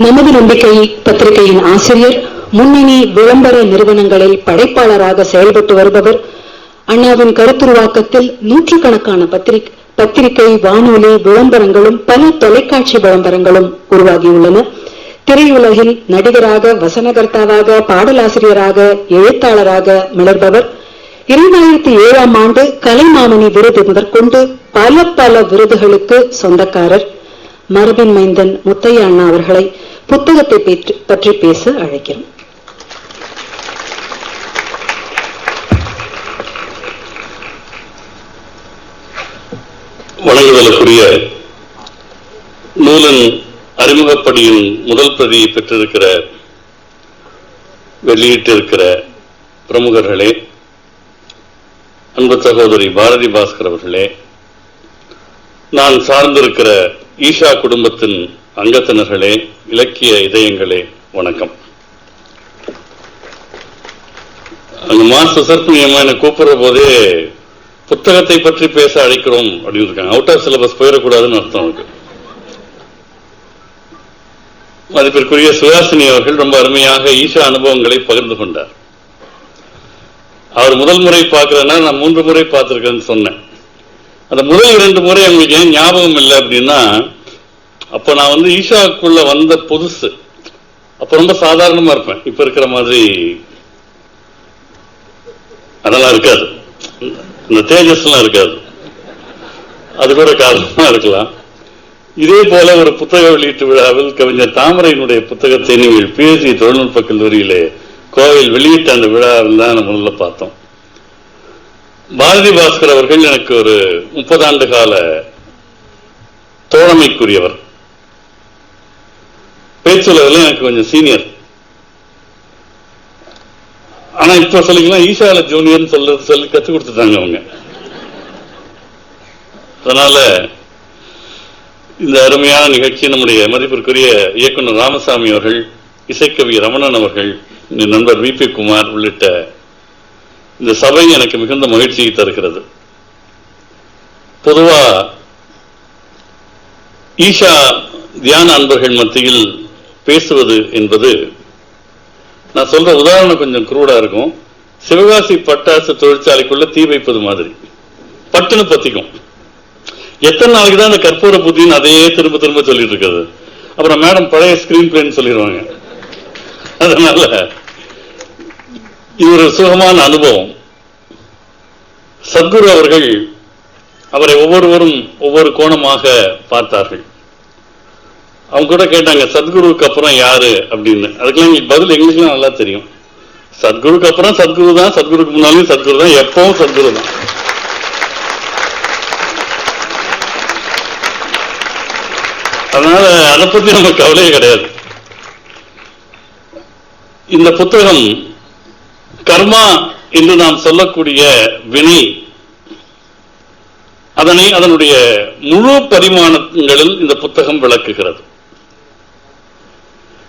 நமது நம்பிக்கை பத்திரிகையின் ஆசிரியர், முன்னணி விளம்பர நிறுவனங்களில் படைப்பாளராக செயல்பட்டு வருபவர். அண்ணாவின் கருத்துருவாக்கத்தில் நூற்றுக்கணக்கான பத்திரிகை, வானொலி விளம்பரங்களும் பல தொலைக்காட்சி விளம்பரங்களும் உருவாகியுள்ளன. திரையுலகில் நடிகராக, வசனகர்த்தாவாக, பாடலாசிரியராக, எழுத்தாளராக மிளர்பவர். 2007ஆம் ஆண்டு கலைமாமணி விருது முதற்கொண்டு பல விருதுகளுக்கு சொந்தக்காரர். மரபின் மைந்தன் முத்தையா அண்ணா அவர்களை புத்தகத்தை பற்றி பேச அழைக்கிறோம். வணங்குதலுக்குரிய நூலின் அறிமுகப்படியின் முதல் பிரதியை பெற்றிருக்கிற, வெளியிட்டிருக்கிற பிரமுகர்களே, அன்பு சகோதரி பாரதி பாஸ்கர் அவர்களே, நான் சார்ந்திருக்கிற ஈஷா குடும்பத்தின் அங்கத்தினர்களே, இலக்கிய இதயங்களே, வணக்கம். அங்க மாஸ்டர் சர்க்குனியம்மா என்னை கூப்பிடுற போதே புத்தகத்தை பற்றி பேச அழைக்கிறோம் அப்படின்னு இருக்காங்க. அவுட் ஆஃப் சிலபஸ் போயிடக்கூடாதுன்னு அர்த்தம் இருக்கு. மதிப்பிற்குரிய சுஹாசினி அவர்கள் ரொம்ப அருமையாக ஈஷா அனுபவங்களை பகிர்ந்து கொண்டார். அவர் முதல் முறை பார்க்கிறேன்னா நான் 3 முறை பார்த்திருக்கேன்னு சொன்னேன். அந்த முதல் 2 முறை அவங்களுக்கு ஏன் ஞாபகம் இல்லை அப்படின்னா, அப்ப நான் ஈஷாக்குள்ள வந்த புதுசு. அப்ப ரொம்ப சாதாரணமா இருப்பேன். இப்ப இருக்கிற மாதிரி அதெல்லாம் இருக்காது, இந்த தேஜஸ் எல்லாம் இருக்காது. அது கூட காரணமா இருக்கலாம். இதே போல ஒரு புத்தக வெளியீட்டு விழாவில் கவிஞர் தாமரையினுடைய புத்தகத்தை நீங்கள் பிஎஸ்சி தொழில்நுட்ப கல்லூரியிலே கோவில் வெளியிட்ட அந்த விழாவில் தான் நம்ம முதல்ல பார்த்தோம். பாரதி பாஸ்கர் அவர்கள் எனக்கு ஒரு 30 ஆண்டு கால தோழமைக்குரியவர். பேச்சுலகில் எனக்கு கொஞ்சம் சீனியர். ஆனா இப்ப சொல்லிக்கலாம் ஈஷால ஜூனியர் சொல்லி கற்றுக் கொடுத்துட்டாங்க அவங்க. அதனால இந்த அருமையான நிகழ்ச்சி நம்முடைய மதிப்பிற்குரிய இயக்குனர் ராமசாமி அவர்கள், இசைக்கவி ரமணன் அவர்கள், நண்பர் விபி குமார் உள்ளிட்ட இந்த சபை எனக்கு மிகுந்த மகிழ்ச்சியை தருகிறது. பொதுவா ஈஷா தியான அன்பர்கள் மத்தியில் பேசுவது என்பது, நான் சொல்ற உதாரணம் கொஞ்சம் குரூடா இருக்கும். சிவகாசி பட்டாசு தொழிற்சாலைக்குள்ள தீ வைப்பது மாதிரி பட்டுன்னு பத்திக்கும். எத்தனை நாளைக்கு தான் அந்த கற்பூர புத்தின்னு அதையே திரும்ப திரும்ப சொல்லிட்டு இருக்கிறது. அப்புறம் மேடம் பழைய ஸ்கிரீன் பிளேன்னு சொல்லிடுவாங்க. அதனால இது ஒரு சுகமான அனுபவம். சத்குரு அவர்கள் அவரை ஒவ்வொருவரும் ஒவ்வொரு கோணமாக பார்த்தார்கள். அவங்க கூட கேட்டாங்க, சத்குருவுக்கு அப்புறம் யாரு அப்படின்னு. அதுக்கெல்லாம் பதில் எங்களுக்குலாம் நல்லா தெரியும். சத்குருக்கு அப்புறம் சத்குரு தான், சத்குருக்கு முன்னாலும் சத்குரு தான், எப்பவும் சத்குரு தான். அதனால அதை பத்தி நம்ம கவலையே கிடையாது. இந்த புத்தகம் கர்மா என்று நாம் சொல்லக்கூடிய வினை, அதனுடைய முழு பரிமாணங்களில் இந்த புத்தகம் விளக்குகிறது.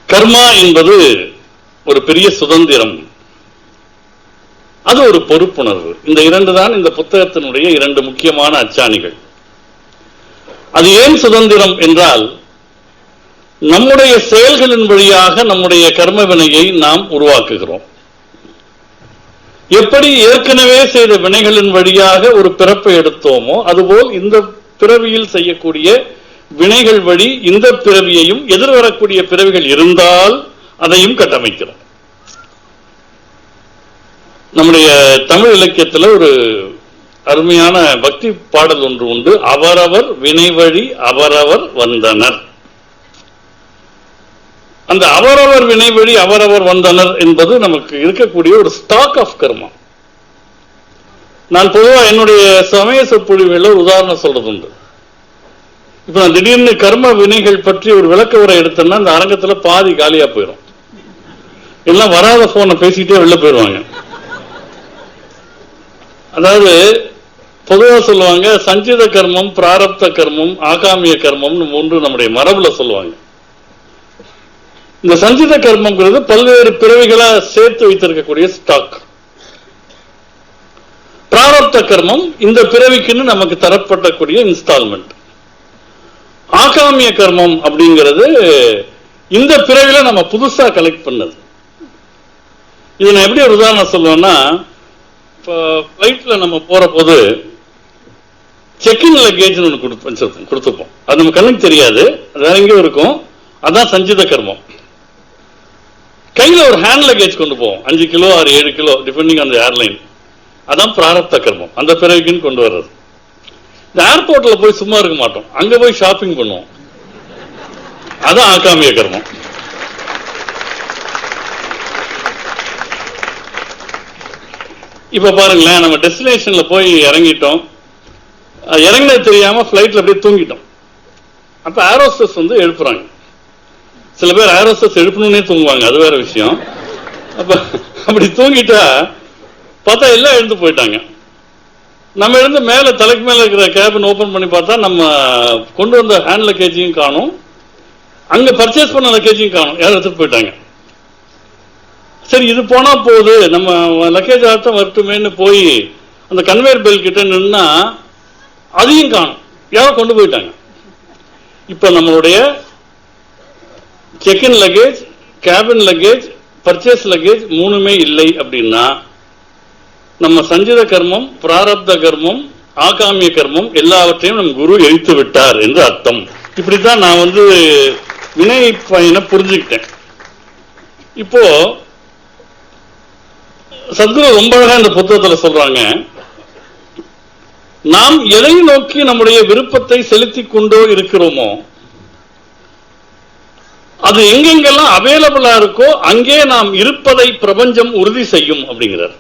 கர்மா என்பது ஒரு பெரிய சுதந்திரம், அது ஒரு பொறுப்புணர்வு. இந்த 2 தான் இந்த புத்தகத்தினுடைய 2 முக்கியமான அச்சாணிகள். அது ஏன் சுதந்திரம் என்றால், நம்முடைய செயல்களின் வழியாக நம்முடைய கர்ம வினையை நாம் உருவாக்குகிறோம். எப்படி ஏற்கனவே செய்த வினைகளின் வழியாக ஒரு பிறப்பை எடுத்தோமோ, அதுபோல் இந்த பிறவியில் செய்யக்கூடிய வினைகள் வழி இந்த பிறவியையும், எதிர்வரக்கூடிய பிறவிகள் இருந்தால் அதையும் கட்டமைக்கிறோம். நம்முடைய தமிழ் இலக்கியத்தில் ஒரு அருமையான பக்தி பாடல் ஒன்று உண்டு. அவரவர் வினை வழி அவரவர் வந்தனர். அந்த அவரவர் வினை வழி அவரவர் வந்தனர் என்பது நமக்கு இருக்கக்கூடிய ஒரு ஸ்டாக் ஆஃப் கர்மா. நான் பொதுவா என்னுடைய சமய சொற்பொழிவுல ஒரு உதாரணம் சொல்றது உண்டு. இப்ப நான் திடீர்னு கர்ம வினைகள் பற்றி ஒரு விளக்க உரை எடுத்தேன்னா அந்த அரங்கத்துல பாதி காலியா போயிடும். எல்லாம் வராத போனை பேசிக்கிட்டே வெளில போயிடுவாங்க. அதாவது பொதுவா சொல்லுவாங்க, சஞ்சித கர்மம், பிராரப்த கர்மம், ஆகாமிய கர்மம்னு 3 நம்முடைய மரபுல சொல்லுவாங்க. இந்த சஞ்சித கர்மம்ங்கிறது பல்வேறு பிறவிகளா சேர்த்து வைத்திருக்கக்கூடிய ஸ்டாக். பிராரப்த கர்மம் இந்த பிறவிக்குன்னு நமக்கு தரப்படக்கூடிய இன்ஸ்டால்மெண்ட். ஆகாமிய கர்மம் அப்படிங்கிறது இந்த பிறவில நம்ம புதுசா கலெக்ட் பண்ணது. இது நான் எப்படி ஒரு உதாரணம் சொல்லுவேன்னா, ஃபிளைட்ல நம்ம போற போது செக்இன் லக்கேஜ் ஒன்று கொடுத்துப்போம். அது நம்ம கண்ணுக்கு தெரியாது, அது வேற எங்கேயும் இருக்கும். அதான் சஞ்சித கர்மம். கையில ஒரு ஹேண்ட் லக்கேஜ் கொண்டு போவோம், 5 kilo or 7 kilo depending on the airline. அதான் பிராரப்த கர்மம், அந்த பிறவிக்குன்னு கொண்டு வர்றது. இந்த ஏர்போர்ட்ல போய் சும்மா இருக்க மாட்டோம், அங்க போய் ஷாப்பிங் பண்ணுவோம். அதான் ஆகாமிய கர்மம். இப்ப பாருங்களேன், நம்ம டெஸ்டினேஷன்ல போய் இறங்கிட்டோம், இறங்கினது தெரியாம பிளைட்ல அப்படியே தூங்கிட்டோம். அப்ப ஏரோஸ்டஸ் வந்து எழுப்புறாங்க. சில பேர் ஏரோஸ்டஸ் எழுப்பணும்னே தூங்குவாங்க, அது வேற விஷயம். அப்ப அப்படி தூங்கிட்டா பார்த்தா எல்லாம் எழுந்து போயிட்டாங்க. நம்ம எழுந்து மேல தலைக்கு மேல இருக்கிற கேபின் ஓபன் பண்ணி பார்த்தா நம்ம கொண்டு வந்த ஹேண்ட் லக்கேஜையும் காணும், அங்க பர்ச்சேஸ் பண்ண லக்கேஜையும் காணும், யாரும் எடுத்துட்டு போயிட்டாங்க. சரி, இது போனா போகுது, நம்ம லக்கேஜ் ஆட்டம் வரட்டுமேன்னு போய் அந்த கன்வேயர் பெல்ட் கிட்ட நின்னா அதையும் காணும், யாரோ கொண்டு போயிட்டாங்க. இப்ப நம்மளுடைய check in luggage, cabin luggage, purchase luggage மூணுமே இல்லை அப்படின்னா நம்ம சஞ்சித கர்மம், பிராரப்த கர்மம், ஆகாமிய கர்மம் எல்லாவற்றையும் நம் குரு எரித்து விட்டார் என்று அர்த்தம். இப்படித்தான் நான் வந்து வினை பயனை புரிஞ்சுக்கிட்டேன். இப்போ சத்குரு ரொம்ப அழகா இந்த புத்தகத்துல சொல்றாங்க, நாம் எதை நோக்கி நம்முடைய விருப்பத்தை செலுத்திக் கொண்டோ இருக்கிறோமோ அது எங்கெங்கெல்லாம் அவைலபிளா இருக்கோ அங்கே நாம் இருப்பதை பிரபஞ்சம் உறுதி செய்யும் அப்படிங்கிறார்.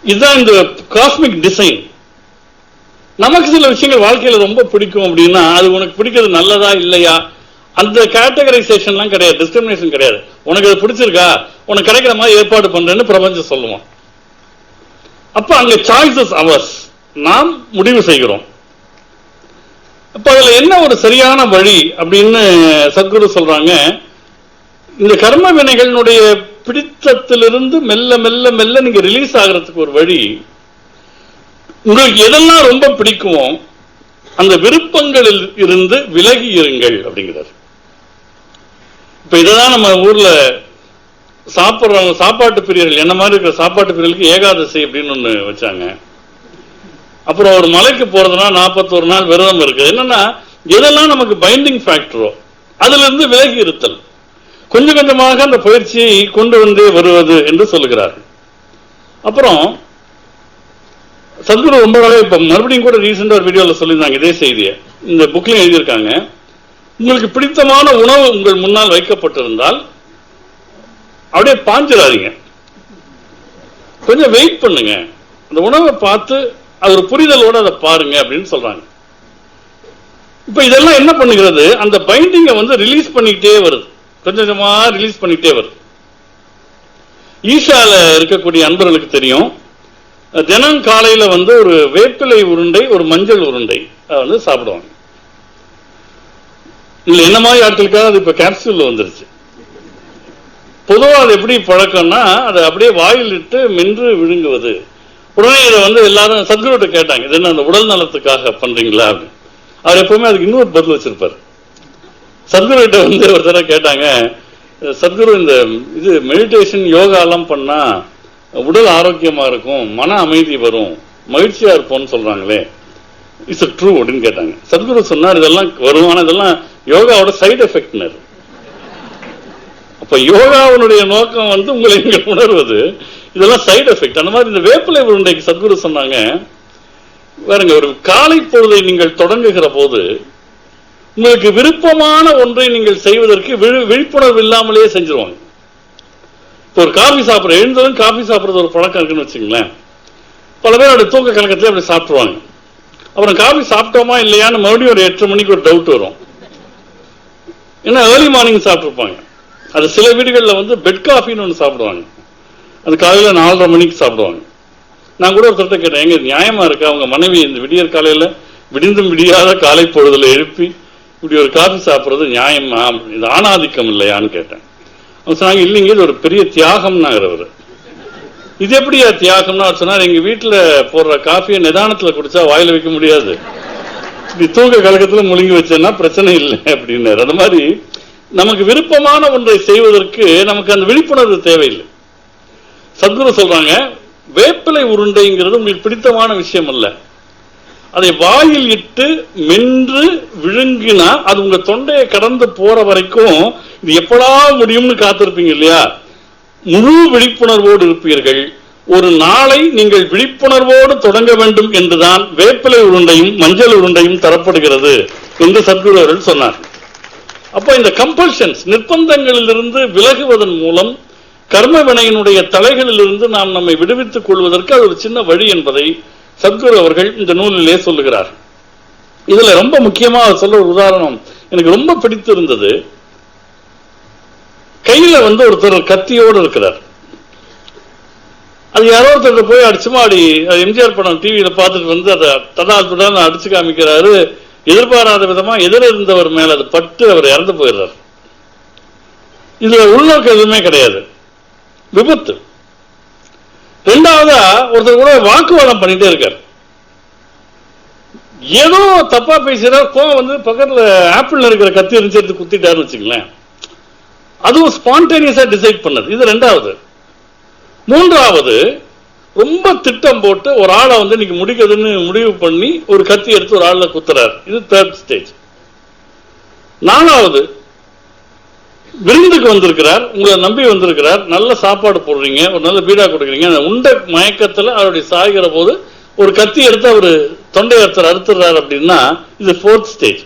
இதுதான் இந்த காஸ்மிக் டிசைன். நமக்கு சில விஷயங்கள் வாழ்க்கையில ரொம்ப பிடிக்கும் அப்படின்னா அது உனக்கு பிடிக்கிறது நல்லதா இல்லையா அந்த கேட்டகரைசேஷன்லாம் கிடையாது, டிஸ்கிரிமினேஷன் கிடையாது. உனக்கு அது பிடிச்சிருக்கா, உனக்கு கிடைக்கிற மாதிரி ஏற்பாடு பண்றேன்னு பிரபஞ்சம் சொல்லுவோம். அப்ப அங்க சாய்ஸஸ் அவர்ஸ், நாம் முடிவு செய்கிறோம். அப்ப அதுல என்ன ஒரு சரியான வழி அப்படின்னு சத்குரு சொல்றாங்க, இந்த கர்ம வினைகளுடைய பிடித்தத்திலிருந்து மெல்ல மெல்ல மெல்ல நீங்க ரிலீஸ் ஆகிறதுக்கு ஒரு வழி, உங்களுக்கு எதெல்லாம் ரொம்ப பிடிக்குமோ அந்த விருப்பங்களில் இருந்து விலகி இருங்கள் அப்படிங்கிறார். இப்ப இததான் நம்ம ஊர்ல சாப்பிடுறவங்க, சாப்பாட்டு பிரியர்கள், என்ன மாதிரி இருக்கிற சாப்பாட்டு பிரியர்களுக்கு ஏகாதசி அப்படின்னு ஒண்ணு வச்சாங்க. அப்புறம் ஒரு மலைக்கு போறதுனா 41 நாள் விரதம் இருக்கு. என்னன்னா எதெல்லாம் நமக்கு பைண்டிங் ஃபேக்டரோ அதுல இருந்து விலகி இருத்தல், கொஞ்சம் கொஞ்சமாக அந்த பயிற்சியை கொண்டு வந்து வருவது என்று சொல்லுகிறார். அப்புறம் சத்குரு ரொம்ப இப்ப மறுபடியும் கூட ரீசெண்டா ஒரு வீடியோல சொல்லியிருந்தாங்க இதே செய்தியை, இந்த புக்லயும் எழுதியிருக்காங்க. உங்களுக்கு பிடித்தமான உணவு உங்கள் முன்னால் வைக்கப்பட்டிருந்தால் அப்படியே பாஞ்சிடாதீங்க, கொஞ்சம் வெயிட் பண்ணுங்க, அந்த உணவை பார்த்து அது ஒரு புரிதலோட அதை பாருங்க அப்படின்னு சொல்றாங்க. இப்ப இதெல்லாம் என்ன பண்ணுகிறது, அந்த பைண்டிங்கை வந்து ரிலீஸ் பண்ணிக்கிட்டே வருது, கொஞ்சம் கொஞ்சமா ரிலீஸ் பண்ணிக்கிட்டே வருது. ஈஷால இருக்கக்கூடிய அன்பர்களுக்கு தெரியும், தினம் காலையில வந்து ஒரு வேப்பிலை உருண்டை, ஒரு மஞ்சள் உருண்டை வந்து சாப்பிடுவாங்க. இல்ல என்ன மாதிரி ஆட்களுக்காக அது இப்ப கேப்சூல்ல வந்துருச்சு. பொதுவா அது எப்படி பழக்கம்னா அதை அப்படியே வாயில் இட்டு மென்று விழுங்குவது. உடனே இதை வந்து எல்லாரும் சத்குருட்ட கேட்டாங்க, இது என்ன அந்த உடல் நலத்துக்காக பண்றீங்களா அப்படின்னு. அவர் எப்பவுமே அதுக்கு இன்னொரு பதில் வச்சிருப்பாரு. சத்குரு கிட்ட வந்து ஒரு தடவை கேட்டாங்க, சத்குரு இந்த இது மெடிடேஷன் யோகா எல்லாம் பண்ணா உடல் ஆரோக்கியமா இருக்கும், மன அமைதி வரும், மகிழ்ச்சியா இருப்போம்னு சொல்றாங்களே, இட்ஸ் ட்ரூ அப்படின்னு கேட்டாங்க. சத்குரு சொன்னார் இதெல்லாம் வரும், ஆனா இதெல்லாம் யோகாவோட சைடு எஃபெக்ட்னர். அப்ப யோகாவுடைய நோக்கம் வந்து உங்களை இங்க உணர்வது, இதெல்லாம் சைடு எஃபெக்ட். அந்த மாதிரி இந்த வேப்பிலை உருண்டைக்கு சத்குரு சொன்னாங்க, பாருங்க, ஒரு காலை பொழுதை நீங்கள் தொடங்குகிற போது உங்களுக்கு விருப்பமான ஒன்றை நீங்கள் செய்வதற்கு விழிப்புணர்வு இல்லாமலேயே செஞ்சிருவாங்க. இப்போ ஒரு காஃபி சாப்பிட்ற, எழுந்ததும் காஃபி சாப்பிட்றது ஒரு பழக்கம் இருக்குன்னு வச்சுங்களேன். பல பேர் அப்படி தூக்க கலக்கத்திலே அப்படி சாப்பிட்டுருவாங்க. அப்புறம் காஃபி சாப்பிட்டோமா இல்லையான்னு மறுபடியும் ஒரு 8 மணிக்கு ஒரு டவுட் வரும். ஏன்னா ஏர்லி மார்னிங் சாப்பிட்டுருப்பாங்க. அது சில வீடுகளில் வந்து பெட் காஃபின்னு ஒன்று சாப்பிடுவாங்க, அது காலையில் 4:30 மணிக்கு சாப்பிடுவாங்க. நான் கூட ஒருத்தர்கிட்ட கேட்டேன், எங்க நியாயமா இருக்கா அவங்க மனைவி இந்த விடியற் காலையில விடிந்தும் விடியாத காலை பொழுதுல எழுப்பி இப்படி ஒரு காஃபி சாப்பிட்றது நியாயமா, இது ஆணாதிக்கம் இல்லையான்னு கேட்டேன். அவங்க சொன்னாங்க, இல்லைங்க இது ஒரு பெரிய தியாகம்னாங்கிறவர். இது எப்படியா தியாகம்னா சொன்னார், எங்க வீட்டுல போடுற காஃபியை நிதானத்துல குடிச்சா வாயில வைக்க முடியாது, தூக்க கழகத்துல முழுங்கி வச்சேன்னா பிரச்சனை இல்லை அப்படின்னாரு. அந்த மாதிரி நமக்கு விருப்பமான ஒன்றை செய்வதற்கு நமக்கு அந்த விழிப்புணர்வு தேவையில்லை. சத்குரு சொல்றாங்க, வேப்பிலை உருண்டைங்கிறது உங்களுக்கு பிடித்தமான விஷயம் அல்ல, அதை வாயில் இட்டு மென்று விழுங்கினா அது உங்க தொண்டையை கடந்து போற வரைக்கும் இது எப்படா முடியும்னு காத்திருப்பீங்க இல்லையா? முழு விழிப்புணர்வோடு இருப்பீர்கள். ஒரு நாளை நீங்கள் விழிப்புணர்வோடு தொடங்க வேண்டும் என்றுதான் வேப்பிலை உருண்டையும் மஞ்சள் உருண்டையும் தரப்படுகிறது என்று சத்குரு அவர்கள் சொன்னார். அப்போ இந்த கம்பல்ஷன்ஸ், நிர்பந்தங்களிலிருந்து விலகுவதன் மூலம் கர்ம வினையினுடைய தலைகளிலிருந்து நாம் நம்மை விடுவித்துக் கொள்வதற்கு அது ஒரு சின்ன வழி என்பதை சத்குரு அவர்கள் இந்த நூலிலே சொல்லுகிறார். இதுல ரொம்ப முக்கியமா சொல்ற ஒரு உதாரணம் எனக்கு ரொம்ப பிடித்திருந்தது. கையில ஒருத்தர் கத்தியோடு இருக்கிறார். அது யாரோ ஒருத்தர் போய் அடிச்சுமாடி எம்ஜிஆர் படம் டிவியில பார்த்துட்டு அதை தடால் அடிச்சு காமிக்கிறாரு. எதிர்பாராத விதமா எதிர இருந்தவர் மேல அது பட்டு அவர் இறந்து போயிடுறார். இதுல உள்நோக்கம் எதுவுமே கிடையாது, விபத்து. ரெண்டாவதா ஒருத்தர் கூட வாக்குவாதம் பண்ணிட்டே இருக்கார். ஏதோ தப்பா பேசுறார், கோவம் பக்கத்துல ஆப்பிள் இருக்கிற கத்தி இருந்துச்சு எடுத்து குத்திட்டாருன்னு வச்சுங்களேன். அதுவும் ஸ்பான்டேனியஸா டிசைட் பண்ணது. இது ரெண்டாவது. மூன்றாவது, ரொம்ப திட்டம் போட்டு ஒரு ஆளை இன்னைக்கு முடிக்கிறதுன்னு முடிவு பண்ணி ஒரு கத்தி எடுத்து ஒரு ஆளை குத்துறாரு. இது தேர்ட் ஸ்டேஜ். நாலாவது, விருந்துக்கு வந்திருக்கிறார், உங்களை நம்பி வந்திருக்கிறார், நல்ல சாப்பாடு போடுறீங்க, ஒரு நல்ல பீடா கொடுக்குறீங்க, அந்த உண்ட மயக்கத்துல அவருடைய சாய்கிற போது ஒரு கத்தி எடுத்து அவரு தொண்டை அறுத்துறாரு அப்படின்னா இது ஃபோர்த் ஸ்டேஜ்.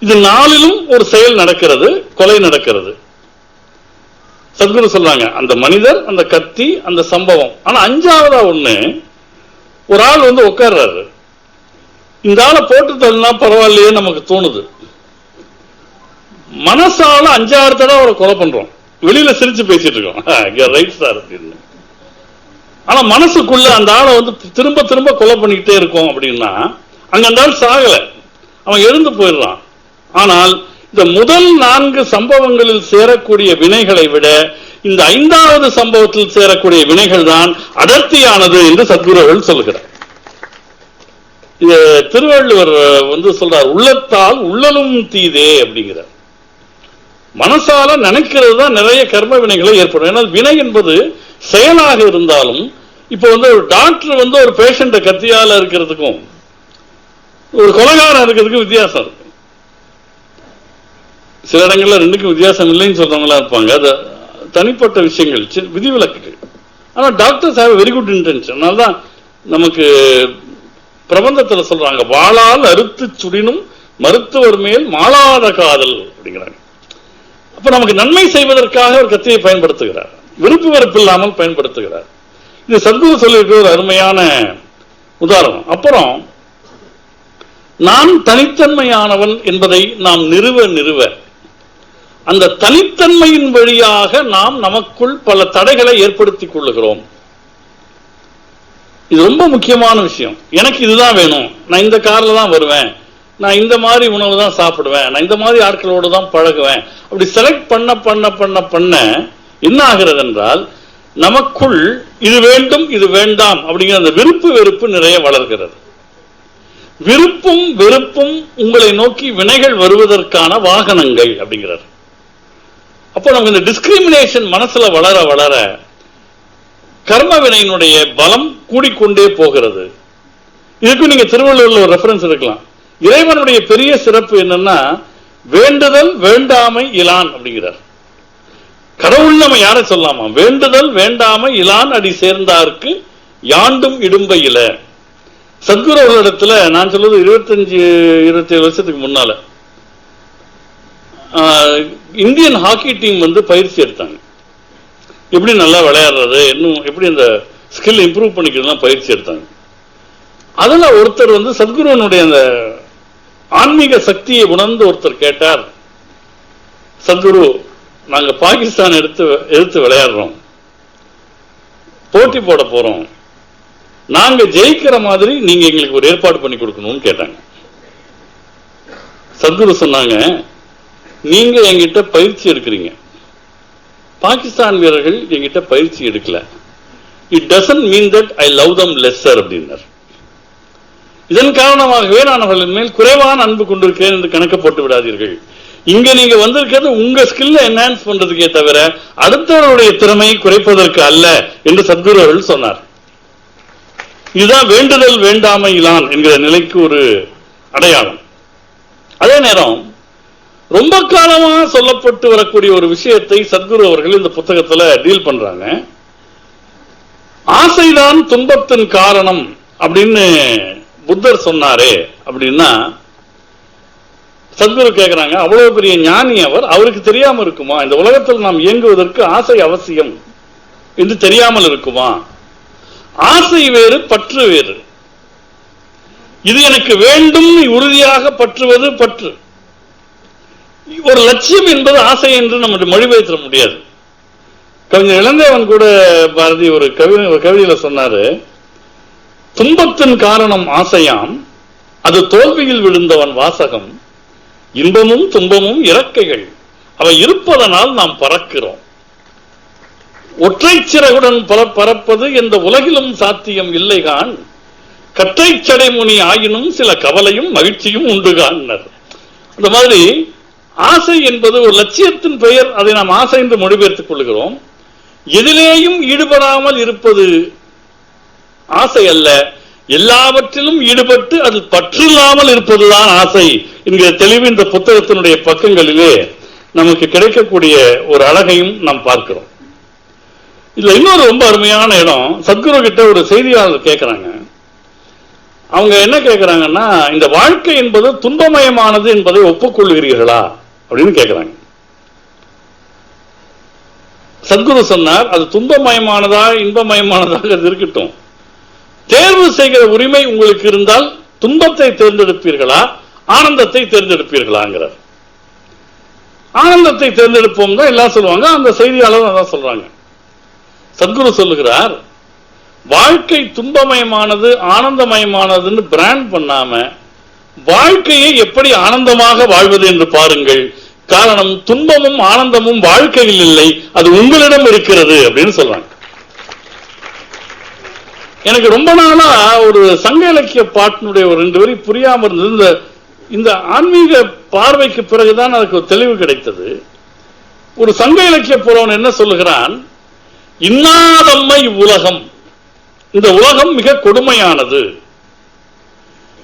இது நாலிலும் ஒரு செயல் நடக்கிறது, கொலை நடக்கிறது. சத்குரு சொல்றாங்க, அந்த மனிதர், அந்த கத்தி, அந்த சம்பவம். ஆனா அஞ்சாவதா ஒண்ணு, ஒரு ஆள் உட்கார்றாரு, இந்த ஆளை போட்டு தள்ளினா பரவாயில்லையே நமக்கு தோணுது. மனசால 5-6 தடவை அவரை கொலை பண்றோம், வெளியில சிரிச்சு பேசிட்டு இருக்கோம் ரைட் சார் அப்படின்னு. ஆனா மனசுக்குள்ள அந்த ஆளை திரும்ப திரும்ப கொலை பண்ணிக்கிட்டே இருக்கோம் அப்படின்னா அங்க அந்த ஆள் சாகல, அவன் எழுந்து போயிடுறான். ஆனால் இந்த முதல் 4 சம்பவங்களில் சேரக்கூடிய வினைகளை விட இந்த 5வது சம்பவத்தில் சேரக்கூடிய வினைகள் தான் அடர்த்தியானது என்று சத்குருவர்கள் சொல்கிறார். இது திருவள்ளுவர் சொல்றார், உள்ளத்தால் உள்ளலும் தீதே அப்படிங்கிறார். மனசால நினைக்கிறது தான் நிறைய கர்ம வினைகளை ஏற்படும். ஏன்னா வினை என்பது செயலாக இருந்தாலும், இப்போ ஒரு டாக்டர் ஒரு பேஷண்ட கத்தியால இருக்கிறதுக்கும் ஒரு கொலைகாரம் இருக்கிறதுக்கும் வித்தியாசம் இருக்கு. சில இடங்கள்ல ரெண்டுக்கும் வித்தியாசம் இல்லைன்னு சொல்றவங்களா இருப்பாங்க. அது தனிப்பட்ட விஷயங்கள், விதிவிலக்குகள். ஆனா doctors have very good intention. அதனால்தான் நமக்கு பிரபந்தத்துல சொல்றாங்க, வாளால் அறுத்து சுடினும் மருத்துவர் மேல் மாளாத காதல் அப்படிங்கிறாங்க. அப்ப நமக்கு நன்மை செய்வதற்காக ஒரு கத்தியை பயன்படுத்துகிறார், விருப்பு வெறுப்பு இல்லாமல் பயன்படுத்துகிறார். இது சத்குரு சொல்லியிருக்கிற ஒரு அருமையான உதாரணம். அப்புறம் நான் தனித்தன்மையானவன் என்பதை நாம் நிறுவ அந்த தனித்தன்மையின் வழியாக நாம் நமக்குள் பல தடைகளை ஏற்படுத்திக் கொள்ளுகிறோம். இது ரொம்ப முக்கியமான விஷயம். எனக்கு இதுதான் வேணும், நான் இந்த கார்ல தான் வருவேன், நான் இந்த மாதிரி உணவு தான் சாப்பிடுவேன், நான் இந்த மாதிரி ஆட்களோடு தான் பழகுவேன். அப்படி செலக்ட் பண்ண பண்ண பண்ண பண்ண என்ன ஆகிறது என்றால், நமக்குள் இது வேண்டும் இது வேண்டாம் அப்படிங்கிற அந்த விருப்பு வெறுப்பு நிறைய வளர்கிறது. விருப்பும் வெறுப்பும் உங்களை நோக்கி வினைகள் வருவதற்கான வாகனங்கள் அப்படிங்கிறார். அப்போ நமக்கு இந்த டிஸ்கிரிமினேஷன் மனசுல வளர வளர கர்ம வினையினுடைய பலம் கூடிக்கொண்டே போகிறது. இதுக்கு நீங்க திருவள்ளுவர்ல ஒரு ரெஃபரன்ஸ் இருக்கலாம். இறைவனுடைய பெரிய சிறப்பு என்னன்னா, வேண்டுதல் வேண்டாமை இலான் அப்படிங்கிறார். கடவுள் நம்ம யாரை சொல்லலாமா? வேண்டுதல் வேண்டாமை இலான் அடி சேர்ந்தார்க்கு யாண்டும் இடும்பை இல. சத்குரு அவர்களிடத்துல நான் சொல்றது 25-27 வருஷத்துக்கு முன்னால இந்தியன் ஹாக்கி டீம் பயிற்சி எடுத்தாங்க. எப்படி நல்லா விளையாடுறது, இன்னும் எப்படி அந்த ஸ்கில் இம்ப்ரூவ் பண்ணிக்கிறதுலாம் பயிற்சி எடுத்தாங்க. அதுல ஒருத்தர் சத்குருவனுடைய அந்த ஆன்மீக சக்தியை உணர்ந்து ஒருத்தர் கேட்டார், சத்குரு, நாங்க பாகிஸ்தான் எடுத்து விளையாடுறோம், போட்டி போட போறோம், நாங்க ஜெயிக்கிற மாதிரி நீங்க எங்களுக்கு ஒரு ஏற்பாடு பண்ணி கொடுக்கணும்னு கேட்டாங்க. சத்குரு சொன்னாங்க, நீங்க என்கிட்ட பயிற்சி எடுக்கிறீங்க, பாகிஸ்தான் வீரர்கள் என்கிட்ட பயிற்சி எடுக்கல. It doesn't mean that I love them lesser அப்படின்னார். இதன் காரணமாகவே நான் அவர்களின் மேல் குறைவான அன்பு கொண்டிருக்கிறேன் என்று கணக்கு போட்டு விடாதீர்கள். இங்க நீங்க வந்திருக்கிறது உங்க ஸ்கில்ல என்ஹான்ஸ் பண்றதுக்கே தவிர அடுத்தவருடைய திறமையை குறைப்பதற்கு அல்ல என்று சத்குரு அவர்கள் சொன்னார். இதுதான் வேண்டுதல் வேண்டாமையிலான் என்கிற நிலைக்கு ஒரு அடையாளம். அதே நேரம் ரொம்ப காலமாக சொல்லப்பட்டு வரக்கூடிய ஒரு விஷயத்தை சத்குரு அவர்கள் இந்த புத்தகத்துல டீல் பண்றாங்க. ஆசைதான் துன்பத்தின் காரணம் அப்படின்னு புத்தர் சொன்னாரே அப்படின்னா சத்குரு கேட்கிறாங்க, அவ்வளவு பெரிய ஞானி அவர், அவருக்கு தெரியாம இருக்குமா இந்த உலகத்தில் நாம் இயங்குவதற்கு ஆசை அவசியம் என்று தெரியாமல் இருக்குமா? ஆசை வேறு, பற்று வேறு. இது எனக்கு வேண்டும் உறுதியாக பற்றுவது பற்று. ஒரு லட்சியம் என்பது ஆசை என்று நம்ம மொழிபெயர்த்த முடியாது. கவிஞர் இளந்தேவன் கூட பாரதி ஒரு கவிதையில சொன்னாரு, துன்பத்தின் காரணம் ஆசையாம், அது தோல்வியில் விழுந்தவன் வாசகம், இன்பமும் துன்பமும் இறக்கைகள், அவை இருப்பதனால் நாம் பறக்கிறோம். ஒற்றை சிறகுடன் பறப்பது எந்த உலகிலும் சாத்தியம் இல்லைகான், கற்றை சடைமுனி ஆயினும் சில கவலையும் மகிழ்ச்சியும் உண்டுகான். அந்த மாதிரி ஆசை என்பது ஒரு லட்சியத்தின் பெயர், அதை நாம் ஆசை என்று மொழிபெயர்த்துக் கொள்கிறோம். எதிலேயும் ஈடுபடாமல் இருப்பது ஆசை அல்ல, எல்லாவற்றிலும் ஈடுபட்டு அது பற்றில்லாமல் இருப்பதுதான் ஆசை என்கிற தெளிவு இந்த புத்தகத்தினுடைய பக்கங்களிலே நமக்கு கிடைக்கக்கூடிய ஒரு அழகையும் நாம் பார்க்கிறோம். இதுல இன்னொரு ரொம்ப அருமையான இடம், சத்குரு கிட்ட ஒரு செய்தியாளர் கேட்கிறாங்க. அவங்க என்ன கேட்கிறாங்கன்னா, இந்த வாழ்க்கை என்பது துன்பமயமானது என்பதை ஒப்புக்கொள்கிறீர்களா அப்படின்னு கேட்கிறாங்க. சத்குரு சொன்னார், அது துன்பமயமானதா இன்பமயமானதாக இருக்கட்டும், தேர்வு செய்கிற உரிமை உங்களுக்கு இருந்தால் துன்பத்தை தேர்ந்தெடுப்பீர்களா ஆனந்தத்தை தேர்ந்தெடுப்பீர்களாங்கிறார். ஆனந்தத்தை தேர்ந்தெடுப்போம் தான் எல்லாம் சொல்லுவாங்க, அந்த செய்தியாளர் அதான் சொல்றாங்க. சத்குரு சொல்லுகிறார், வாழ்க்கை துன்பமயமானது ஆனந்தமயமானதுன்னு பிராண்ட் பண்ணாம வாழ்க்கையை எப்படி ஆனந்தமாக வாழ்வது என்று பாருங்கள். காரணம், துன்பமும் ஆனந்தமும் வாழ்க்கையில் இல்லை, அது உங்களிடம் இருக்கிறது அப்படின்னு சொல்றாங்க. எனக்கு ரொம்ப நாளா ஒரு சங்க இலக்கிய பாட்டினுடைய ஒரு 2 வரி புரியாம இருந்தது. இந்த ஆன்மீக பார்வைக்கு பிறகுதான் அதுக்கு ஒரு தெளிவு கிடைத்தது. ஒரு சங்க இலக்கிய புலவன் என்ன சொல்லுகிறான், இன்னாதம்மை உலகம், இந்த உலகம் மிக கொடுமையானது,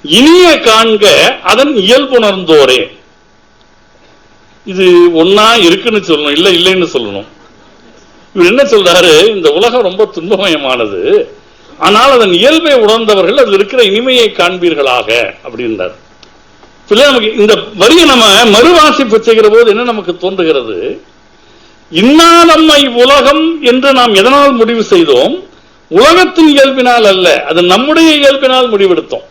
இனிய காண்க அதன் இயல்புணர்ந்தோரே. இது ஒன்னா இருக்குன்னு சொல்லணும், இல்ல இல்லைன்னு சொல்லணும். இவர் என்ன சொல்றாரு, இந்த உலகம் ரொம்ப துன்பமயமானது, ஆனால் அதன் இயல்பை உணர்ந்தவர்கள் அதில் இருக்கிற இனிமையை காண்பீர்களாக அப்படின்றார். நமக்கு இந்த வரியை நம்ம மறுவாசிப்பு செய்கிற போது என்ன நமக்கு தோன்றுகிறது, இன்னாதம்மை உலகம் என்று நாம் எதனால் முடிவு செய்தோம்? உலகத்தின் இயல்பினால் அல்ல, அது நம்முடைய இயல்பினால் முடிவெடுத்தோம்.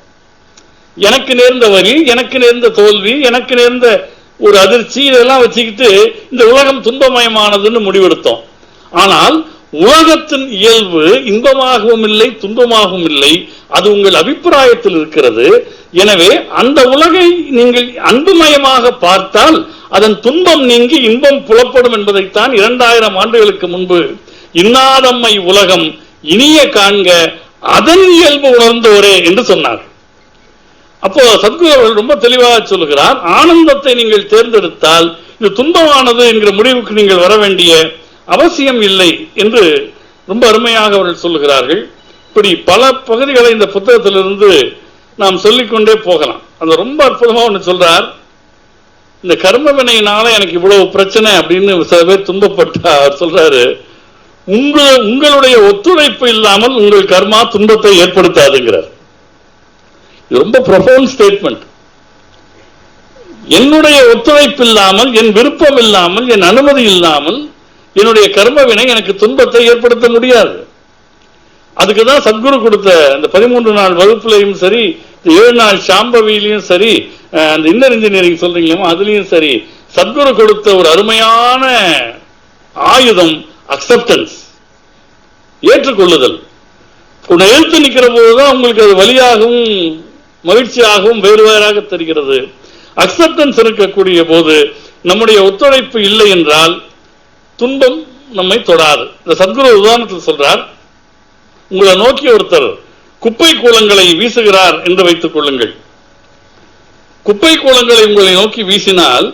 எனக்கு நேர்ந்த வரி, எனக்கு நேர்ந்த தோல்வி, எனக்கு நேர்ந்த ஒரு அதிர்ச்சி, இதெல்லாம் வச்சுக்கிட்டு இந்த உலகம் துன்பமயமானதுன்னு முடிவெடுத்தோம். ஆனால் உலகத்தின் இயல்பு இன்பமாகவும் இல்லை துன்பமாகவும் இல்லை, அது உங்கள் அபிப்பிராயத்தில் இருக்கிறது. எனவே அந்த உலகை நீங்கள் அன்புமயமாக பார்த்தால் அதன் துன்பம் நீங்கி இன்பம் புலப்படும் என்பதைத்தான் 2000 ஆண்டுகளுக்கு முன்பு இன்னாதம்மை உலகம் இனிய காண்க அதன் இயல்பு உணர்ந்தோரே என்று சொன்னார். அப்போ சத்குரு அவர்கள் ரொம்ப தெளிவாக சொல்லுகிறார், ஆனந்தத்தை நீங்கள் தேர்ந்தெடுத்தால் இது துன்பமானது என்கிற முடிவுக்கு நீங்கள் வர வேண்டிய அவசியம் இல்லை என்று ரொம்ப அருமையாக அவர்கள் சொல்லுகிறார்கள். இப்படி பல பகுதிகளை இந்த புத்தகத்திலிருந்து நாம் சொல்லிக்கொண்டே போகலாம். அந்த ரொம்ப அற்புதமா ஒன்று சொல்றார், இந்த கர்ம வினையினால எனக்கு இவ்வளவு பிரச்சனை அப்படின்னு சில பேர் துன்பப்பட்டா அவர் சொல்றாரு, உங்களுடைய ஒத்துழைப்பு இல்லாமல் உங்கள் கர்மா துன்பத்தை ஏற்படுத்தாதுங்கிறார். இது ரொம்ப ப்ரொஃபவுண்ட் ஸ்டேட்மெண்ட். என்னுடைய ஒத்துழைப்பு இல்லாமல், என் விருப்பம் இல்லாமல், என் அனுமதி இல்லாமல் என்னுடைய கர்ம வினை எனக்கு துன்பத்தை ஏற்படுத்த முடியாது. அதுக்குதான் சத்குரு கொடுத்த அந்த 13 நாள் வகுப்புலையும் சரி, 7 நாள் சாம்பவியிலையும் சரி, அந்த இன்னர் இன்ஜினியரிங் சொல்றீங்களோ அதுலயும் சரி, சத்குரு கொடுத்த ஒரு அருமையான ஆயுதம் அக்செப்டன்ஸ், ஏற்றுக்கொள்ளுதல். உன்னை எழுத்து நிற்கிற போதுதான் உங்களுக்கு அது வலியாகவும் மகிழ்ச்சியாகவும் வேறு வேறாக தெரிகிறது. அக்செப்டன்ஸ் இருக்கக்கூடிய போது நம்முடைய ஒத்துழைப்பு இல்லை என்றால் துன்பம் நம்மை தொடாது. இந்த சத்குரு உதாரணத்தில் சொல்றார், உங்களை நோக்கி ஒருத்தர் குப்பை கூலங்களை வீசுகிறார் என்று வைத்துக் கொள்ளுங்கள். குப்பை கூலங்களை உங்களை நோக்கி வீசினால்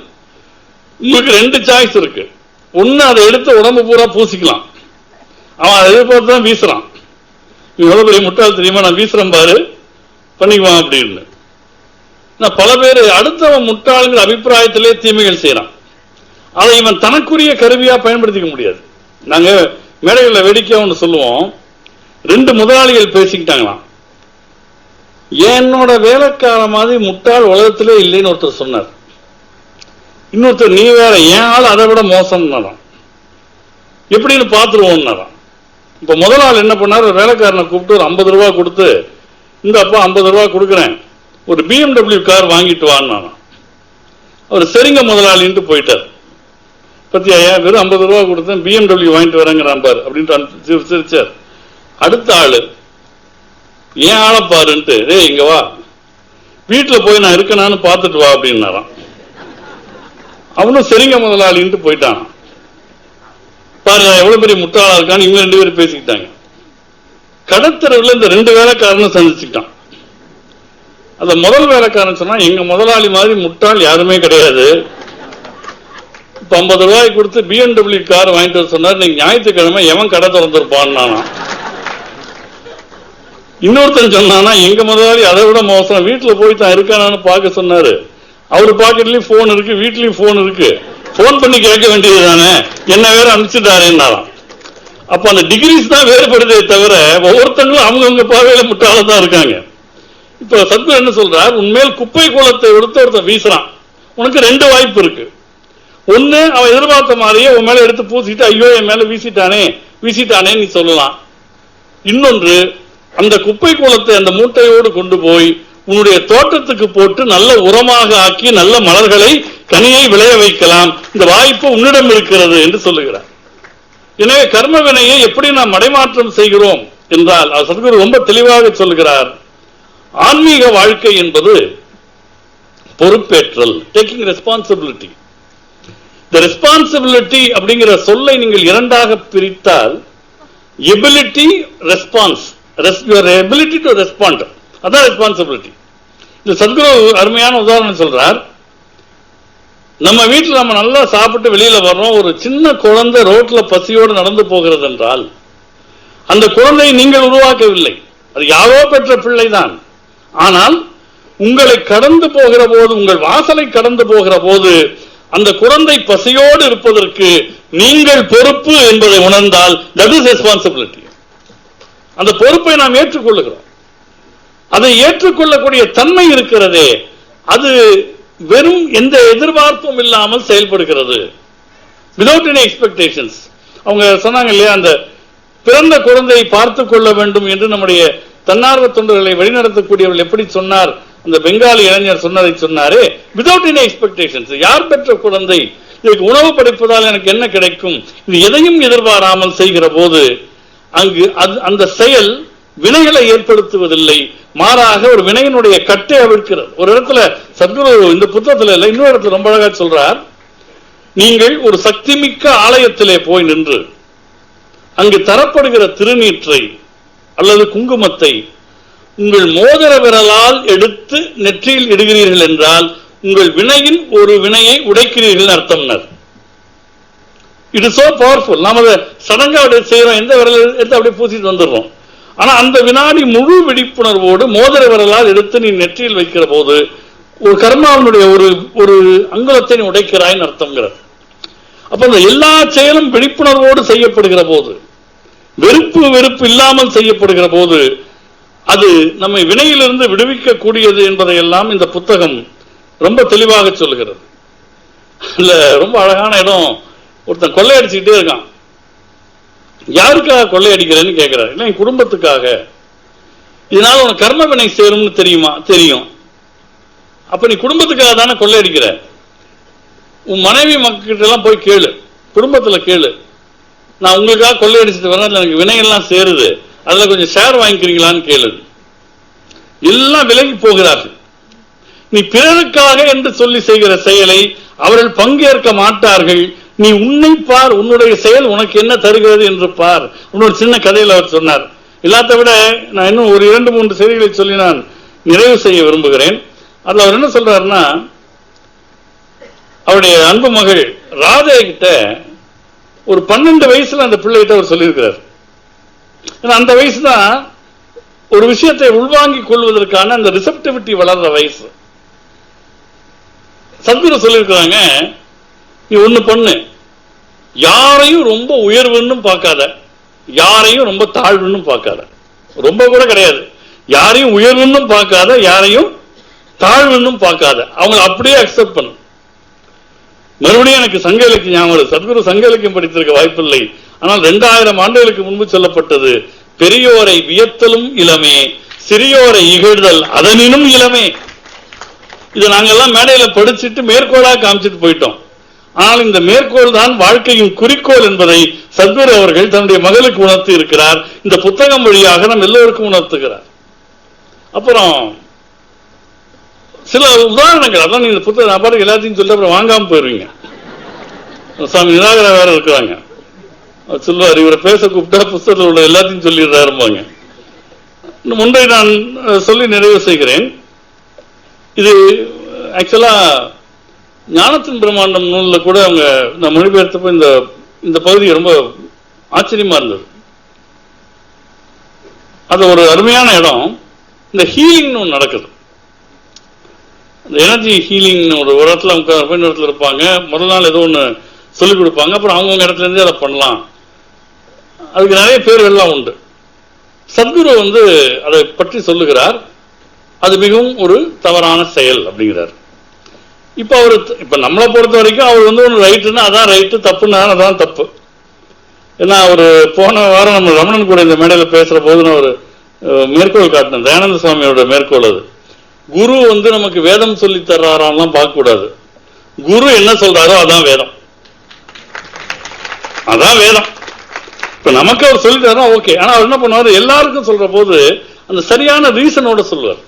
உங்களுக்கு 2 சாய்ஸ் இருக்கு. ஒன்னு, அதை எடுத்து உடம்பு பூரா பூசிக்கலாம். அவன் அதை எதிர்பார்த்து தான் வீசுறான். எவ்வளவு பெரிய முட்டாள் தெரியுமா, நான் வீசுறேன் பாரு பண்ணிக்குவான் அப்படின்னு. பல பேர் அடுத்தவன் முட்டாளுங்கிற அபிப்பிராயத்திலே தீமைகள் செய்யறான். அதை இவன் தனக்குரிய கருவியா பயன்படுத்திக்க முடியாது. நாங்க மேடைகளில் வேடிக்கையா ஒன்று சொல்லுவோம். 2 முதலாளிகள் பேசிக்கிட்டாங்களாம். என்னோட வேலைக்கார மாதிரி முட்டாள் உலகத்திலே இல்லைன்னு ஒருத்தர் சொன்னார். இன்னொருத்தர், நீ வேற, என் ஆள் அதை விட மோசம்னாராம். எப்படின்னு பாத்துருவோம்னாராம். இப்ப முதலாள் என்ன பண்ணார், வேலைக்காரனை கூப்பிட்டு ஒரு 50 ரூபாய் கொடுத்து, இந்த அப்பா 50 ரூபாய் கொடுக்குறேன், ஒரு BMW கார் வாங்கிட்டு வான்னு. அவர் சரிங்க முதலாளின்ட்டு போயிட்டார். பத்தியா, வெறும் 50 ரூபாய் கொடுத்தேன், BMW வாங்கிட்டு வரேங்கிறான் பாரு அப்படின்ட்டு சிரிச்சார். அடுத்த ஆளு, ஏன் ஆளை பாருன்ட்டு, இங்க வா, வீட்டுல போய் நான் இருக்கனான்னு பார்த்துட்டு வா அப்படின்னாராம். அவனும் சரிங்க முதலாளின்ட்டு போயிட்டான். பாரு எவ்வளவு பெரிய முட்டாளா இருக்கான்னு இவங்க 2 பேரும் பேசிக்கிட்டாங்க. கடத்தரவுல இந்த 2 வேலைக்காரனும் சந்திச்சுட்டான். அந்த முதல் வேலைக்காரன் சொன்னா, எங்க முதலாளி மாதிரி முட்டாள் யாருமே கிடையாது. இப்ப 50 ரூபாய் கொடுத்து BMW கார் வாங்கிட்டு வர சொன்னார். நீங்க ஞாயிற்றுக்கிழமை எவன் கடை திறந்திருப்பான். இன்னொருத்தன் சொன்னானா, எங்க முதலாளி அதை விட மோசம், வீட்டுல போய் தான் இருக்கானு பார்க்க சொன்னாரு. அவரு பாக்கெட்லயும் போன் இருக்கு, வீட்லயும் போன் இருக்கு, போன் பண்ணி கேட்க வேண்டியது தானே, என்ன வேற அனுப்பிச்சுட்டாருன்னாராம். அப்ப அந்த டிகிரிஸ் தான் வேறுபடுதே தவிர ஒவ்வொருத்தங்களும் அவங்கவுங்க பார்வையில முட்டாள தான் இருக்காங்க. இப்ப சத்குரு என்ன சொல்றார், உண்மையில் குப்பை கூலத்தை எடுத்து ஒருத்தர் வீசுறான். உனக்கு 2 வாய்ப்பு இருக்கு. ஒண்ணு, அவன் எதிர்பார்த்த மாதிரியே உன் மேல எடுத்து பூசிட்டு, ஐயோ என் மேல வீசிட்டானே நீ சொல்லலாம். இன்னொன்று, அந்த குப்பை கூலத்தை அந்த மூட்டையோடு கொண்டு போய் உன்னுடைய தோட்டத்துக்கு போட்டு நல்ல உரமாக ஆக்கி நல்ல மலர்களை கனியை விளைய வைக்கலாம். இந்த வாய்ப்பு உன்னிடம் இருக்கிறது என்று சொல்லுகிறார். எனவே கர்ம வினையை எப்படி நாம் மடைமாற்றம் செய்கிறோம் என்றால், சத்குரு ரொம்ப தெளிவாக சொல்லுகிறார். ஆன்மீக வாழ்க்கை என்பது பொறுப்பேற்றல், டேக்கிங் ரெஸ்பான்சிபிலிட்டி. இந்த ரெஸ்பான்சிபிலிட்டி அப்படிங்கிற சொல்லை நீங்கள் 2ஆக பிரித்தால், ability, response, your ability to respond, அதான் ரெஸ்பான்சிபிலிட்டி. இந்த சத்குரு அருமையான உதாரணம் சொல்றார். நம்ம வீட்டில் நம்ம நல்லா சாப்பிட்டு வெளியில வர்றோம், ஒரு சின்ன குழந்தை ரோட்ல பசியோடு நடந்து போகிறது என்றால், அந்த குழந்தையை நீங்கள் உருவாக்கவில்லை, அது யாரோ பெற்ற பிள்ளைதான். ஆனால் உங்களை கடந்து போகிற போது, உங்கள் வாசலை கடந்து போகிற போது, அந்த குழந்தை பசியோடு இருப்பதற்கு நீங்கள் பொறுப்பு என்பதை உணர்ந்தால், தட் இஸ் ரெஸ்பான்சிபிலிட்டி. அந்த பொறுப்பை நாம் ஏற்றுக்கொள்ளுகிறோம். அதை ஏற்றுக்கொள்ளக்கூடிய தன்மை இருக்கிறதே, அது வெறும் எந்த எதிர்பார்ப்பும் இல்லாமல் செயல்படுகிறது. Without any expectations. அவங்க சொன்னாங்க இல்லையா, அந்த பிறந்த குழந்தையை பார்த்துக் கொள்ள வேண்டும் என்று நம்முடைய தன்னார்வ தொண்டர்களை வழிநடத்தக்கூடியவர்கள் எப்படி சொன்னார், அந்த பெங்காலி இளைஞர் சொன்னதை சொன்னாரே, விதவுட் எனி எக்ஸ்பெக்டேஷன்ஸ். யார் பெற்ற குழந்தை, இதுக்கு உணவு படைப்பதால் எனக்கு என்ன கிடைக்கும், இது எதையும் எதிர்பாராமல் செய்கிற போது அங்கு அந்த செயல் வினைகளை ஏற்படுத்துவதில்லை, மாறாக ஒரு வினையினுடைய கட்டை அவிழ்க்கிறது. ஒரு இடத்துல சத்குரு இந்த புத்தகத்தில் இல்லை, இன்னொரு இடத்துல ரொம்ப அழகா சொல்றார். நீங்கள் ஒரு சக்தி மிக்க ஆலயத்திலே போய் நின்று அங்கு தரப்படுகிற திருநீற்றை அல்லது குங்குமத்தை உங்கள் மோதிர விரலால் எடுத்து நெற்றியில் இடுகிறீர்கள் என்றால், உங்கள் வினையின் ஒரு வினையை உடைக்கிறீர்கள் அர்த்தம்னர். It is so powerful. நாம அதை சடங்கா செய்யறோம், எந்த விரல் எடுத்து அப்படியே பூசிட்டு வந்துடுறோம். ஆனா அந்த வினாடி முழு விழிப்புணர்வோடு மோதிர விரலால் எடுத்து நீ நெற்றியில் வைக்கிற போது ஒரு கர்மாவனுடைய ஒரு அங்குலத்தை நீ உடைக்கிறாய்னு அர்த்தம்ங்கிறது. அப்ப அந்த எல்லா செயலும் விழிப்புணர்வோடு செய்யப்படுகிற போது, வெறுப்பு இல்லாமல் செய்யப்படுகிற போது, அது நம்மை வினையிலிருந்து விடுவிக்க கூடியது என்பதையெல்லாம் இந்த புத்தகம் ரொம்ப தெளிவாக சொல்லுகிறது. இல்ல ரொம்ப அழகான இடம். ஒருத்தன் கொள்ளையடிச்சுக்கிட்டே இருக்கான். யாருக்காக கொள்ளையடிக்கிறேன்னு கேட்கிறார். இல்லை, என் குடும்பத்துக்காக. இதனால உனக்கு கர்ம வினை சேரும்னு தெரியுமா? தெரியும். அப்ப நீ குடும்பத்துக்காக தானே கொள்ளையடிக்கிற. உன் மனைவி மக்கள்கிட்ட எல்லாம் போய் கேளு, குடும்பத்துல கேளு, நான் உங்களுக்காக கொள்ளையடிச்சுட்டு வரேன், எனக்கு வினையெல்லாம் சேருது, அதுல கொஞ்சம் ஷேர் வாங்கிக்கிறீங்களான்னு கேளு. எல்லாம் விலகி போகிறார்கள். நீ பிறருக்காக என்று சொல்லி செய்கிற செயலை அவர்கள் பங்கேற்க மாட்டார்கள். நீ உன்னை பார், உன்னுடைய செயல் உனக்கு என்ன தருகிறது என்று பார். உன்னோட சின்ன கதையில் அவர் சொன்னார், எல்லாத்த விட நான் இன்னும் ஒரு 2-3 செய்திகளை சொல்லி நான் நிறைவு செய்ய விரும்புகிறேன். அதுல அவர் என்ன சொல்றாருன்னா, அவருடைய அன்பு மகள் ராதே கிட்ட ஒரு 12 வயசுல அந்த பிள்ளைகிட்ட அவர் சொல்லியிருக்கிறார். அந்த வயசு தான் ஒரு விஷயத்தை உள்வாங்கிக் கொள்வதற்கான அந்த ரிசப்டிவிட்டி வளர்ற வயசு. சத்குரு சொல்லியிருக்கிறாங்க, நீ ஒண்ணு பண்ணு, யாரையும் ரொம்ப உயர்வுன்னு பார்க்காத, யாரையும் ரொம்ப தாழ்வுன்னு பார்க்காத, ரொம்ப கூட கிடையாது, யாரையும் உயர்வுன்னு பார்க்காத, யாரையும் தாழ்வுன்னு பார்க்காத, அவங்க அப்படியே அக்செப்ட் பண்ணு. மறுபடியும் எனக்கு சங்க இலக்கியம் ஞாபகம், சத்குரு சங்க இலக்கியம் படித்திருக்க வாய்ப்பில்லை, ஆனால் 2000 ஆண்டுகளுக்கு முன்பு சொல்லப்பட்டது, பெரியோரை வியத்தலும் இளமே, சிறியோரை இகழ்தல் அதனினும் இளமே. இதை நாங்கெல்லாம் மேடையில படிச்சுட்டு மேற்கோளா காமிச்சிட்டு போயிட்டோம். ஆனால் இந்த மேற்கோள் தான் வாழ்க்கையின் குறிக்கோள் என்பதை சத்குரு அவர்கள் தன்னுடைய மகளுக்கு உணர்த்தி இருக்கிறார். இந்த புத்தகம் வழியாக நம் எல்லோருக்கும் உணர்த்துகிறார். அப்புறம் சில உதாரணங்கள், அதான் இந்த புத்தக நபருக்கு எல்லாத்தையும் சொல்லி அப்புறம் வாங்காம போயிருவீங்க. சுவாமி நிராகர வேற இருக்கிறாங்க, சொல்லுவார், இவரை பேச கூப்பிட்டா புத்தகத்தில் உள்ள எல்லாத்தையும் சொல்லிடுறாருப்பாங்க. முன்பை நான் சொல்லி நிறைவு செய்கிறேன். இது ஆக்சுவலா ஞானத்தின் பிரம்மாண்டம் நூலில் கூட அவங்க நான் மொழிபெயர்த்தப்போ இந்த பகுதி ரொம்ப ஆச்சரியமா இருந்தது. அது ஒரு அருமையான இடம். இந்த ஹீலிங் ஒன்று நடக்குது, இந்த எனர்ஜி ஹீலிங். ஒரு இடத்துல அவங்க இடத்துல இருப்பாங்க, முதல் நாள் ஏதோ ஒன்று சொல்லிக் கொடுப்பாங்க, அப்புறம் அவங்கவுங்க இடத்துல இருந்து அதை பண்ணலாம். அதுக்கு நிறைய பேர்கள்லாம் உண்டு. சத்குரு அதை பற்றி சொல்லுகிறார், அது மிகவும் ஒரு தவறான செயல் அப்படிங்கிறார். இப்ப நம்மளை பொறுத்த வரைக்கும் அவர் ஒன்று ரைட்டுன்னா அதான் ரைட்டு, தப்புன்னா அதான் தப்பு. ஏன்னா அவர் போன வாரம் நம்ம ரமணன் கூட இந்த மேடையில பேசுற போது நான் ஒரு மேற்கோள் காட்டினேன், தயானந்த சுவாமியோட மேற்கோள். அது குரு நமக்கு வேதம் சொல்லி தர்றாரான்லாம் பார்க்க கூடாது. குரு என்ன சொல்றாரோ அதான் வேதம், அதான் வேதம். இப்ப நமக்கு அவர் சொல்லிட்டாரா ஓகே. ஆனா அவர் என்ன பண்ணுவாரு, எல்லாருக்கும் சொல்ற போது அந்த சரியான ரீசனோட சொல்லுவார்.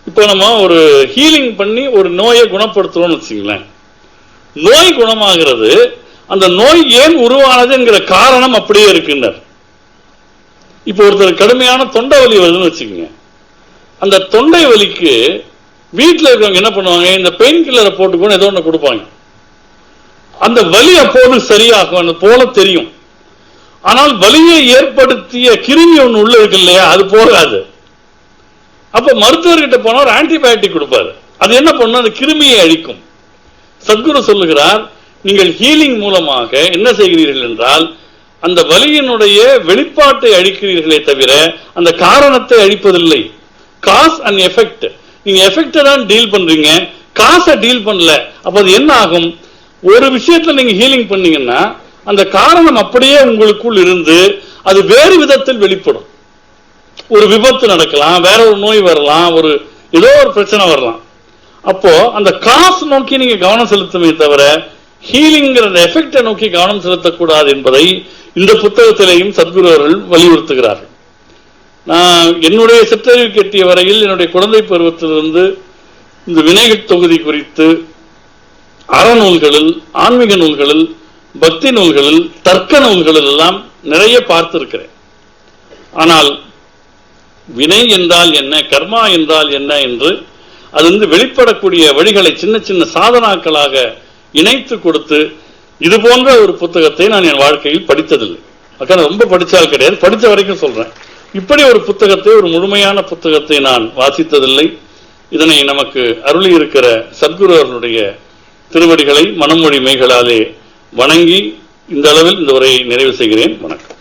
இப்போ நம்ம ஒரு ஹீலிங் பண்ணி ஒரு நோயை குணப்படுத்துறோம்னு வச்சுங்களேன், நோய் குணமாகிறது, அந்த நோய் ஏன் உருவானது என்கிற காரணம் அப்படியே இருக்குன்னார். இப்போ ஒருத்தர் கடுமையான தொண்டை வலி வருதுன்னு வச்சுக்கோங்க, அந்த தொண்டை வலிக்கு வீட்டில் இருக்கவங்க என்ன பண்ணுவாங்க, இந்த பெயின் கில்லரை போட்டுக்கொண்டு ஏதோ ஒன்று கொடுப்பாங்க. அந்த வலி அப்போது சரியாகும், அந்த போல தெரியும். ஆனால் வலியை ஏற்படுத்திய கிருமி ஒன்று உள்ள இருக்கு இல்லையா, அது போகாது. அப்ப மருத்துவர்கிட்ட போனா ஒரு ஆன்டிபயோட்டிக் கொடுப்பாரு, அது என்ன பண்ணும், அந்த கிருமியை அழிக்கும். சத்குரு சொல்லுகிறார், நீங்கள் ஹீலிங் மூலமாக என்ன செய்கிறீர்கள் என்றால் அந்த வலியினுடைய வெளிப்பாட்டை அழிக்கிறீர்களே தவிர அந்த காரணத்தை அழிப்பதில்லை. காஸ் அண்ட் எஃபெக்ட், நீங்க எஃபெக்ட் தான் டீல் பண்றீங்க, காசை டீல் பண்ணல. அப்ப அது என்ன ஆகும், ஒரு விஷயத்துல நீங்க ஹீலிங் பண்ணீங்கன்னா அந்த காரணம் அப்படியே உங்களுக்குள் இருந்து அது வேறு விதத்தில் வெளிப்படும். ஒரு விபத்து நடக்கலாம், வேற ஒரு நோய் வரலாம், ஒரு ஏதோ ஒரு பிரச்சனை வரலாம். அப்போ அந்த காசு நோக்கி நீங்க கவனம் செலுத்துமே தவிர ஹீலிங்கிற எஃபெக்டை நோக்கி கவனம் செலுத்தக்கூடாது என்பதை இந்த புத்தகத்திலேயும் சத்குரு அவர்கள் வலியுறுத்துகிறார்கள். நான் என்னுடைய சிற்றறிவு கெட்டிய வரையில் என்னுடைய குழந்தை பருவத்திலிருந்து இந்த விநாயகர் தொகுதி குறித்து அறநூல்களில், ஆன்மீக நூல்களில், பக்தி நூல்களில், தர்க்க நூல்களில் எல்லாம் நிறைய பார்த்திருக்கிறேன். ஆனால் வினை என்றால் என்ன, கர்மா என்றால் என்ன என்று அது வெளிப்படக்கூடிய வழிகளை சின்ன சின்ன சாதனாக்களாக இணைத்து கொடுத்து இது போன்ற ஒரு புத்தகத்தை நான் என் வாழ்க்கையில் படித்ததில்லை. ரொம்ப படிச்சால் கிடையாது, படித்த வரைக்கும் சொல்றேன். இப்படி ஒரு புத்தகத்தை, ஒரு முழுமையான புத்தகத்தை நான் வாசித்ததில்லை. இதனை நமக்கு அருளி இருக்கிற சத்குரு அவர்களுடைய திருவடிகளை மனமொழி மெய்களாலே வணங்கி இந்த அளவில் இந்த உரையை நிறைவு செய்கிறேன். வணக்கம்.